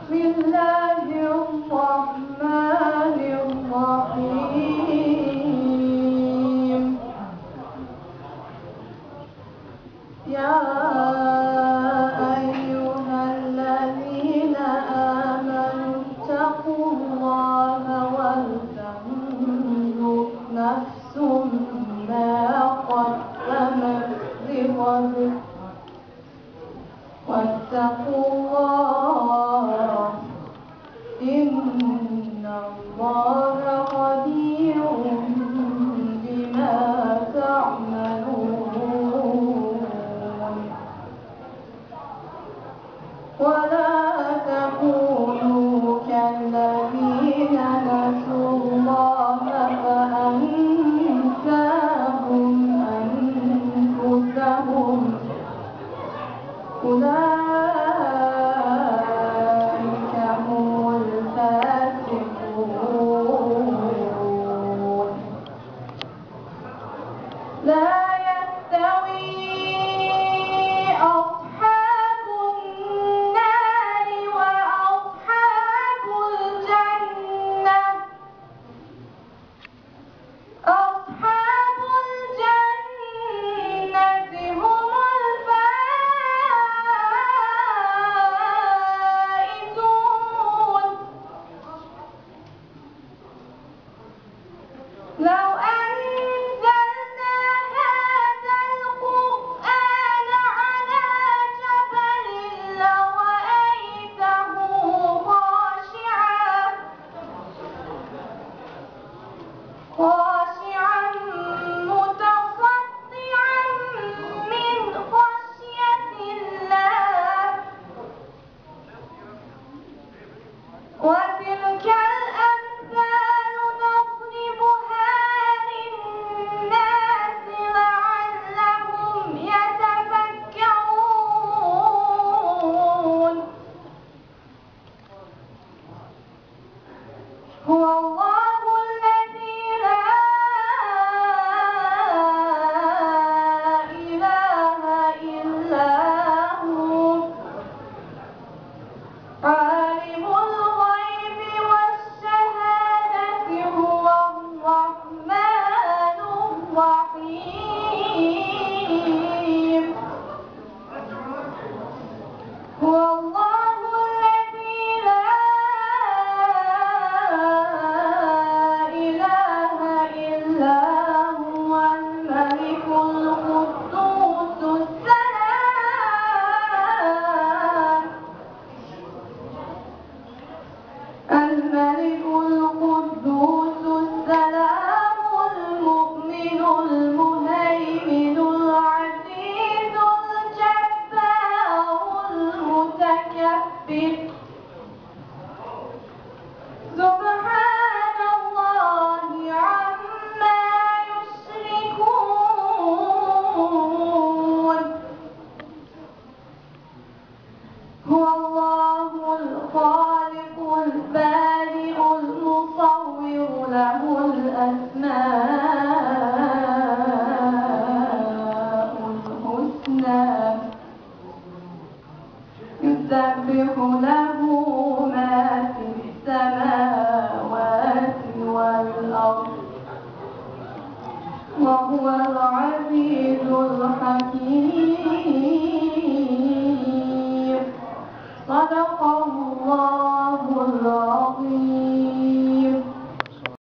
بسم الله الرحمن الرحيم. يا أيها الذين آمنوا اتقوا الله ولتنظر نفس ما قدمت لغد واتقوا الله إن الله خبير بما تعملون. ولا تكونوا كالذين نسوا الله فأنساهم أنفسهم أولئك هم الفاسقون. لا يستوي أصحاب النار وأصحاب الجنة. أصحاب الجنة هم الفائزون. لو أنزلنا هذا القرآن على جبل لرأيته خاشعا متصدعا من خشية الله. وتلك الأمثال نضربها للناس لعلهم يتفكرون. هو الله الذي لا إله إلا هو عالم الغيب والشهادة هو الرحمن الرحيم. هو الله الذي لا إله إلا هو الملك القدوس السلام. الملك القدوس السلام المؤمن المهيمن العزيز الجبار المتكبر. سبحان الله عما يشركون. هو الله الخالق البارئ المصور له الأسماء الحسنى يسبح له ما في السماوات والأرض وهو العزيز الحكيم. صدق الله العظيم.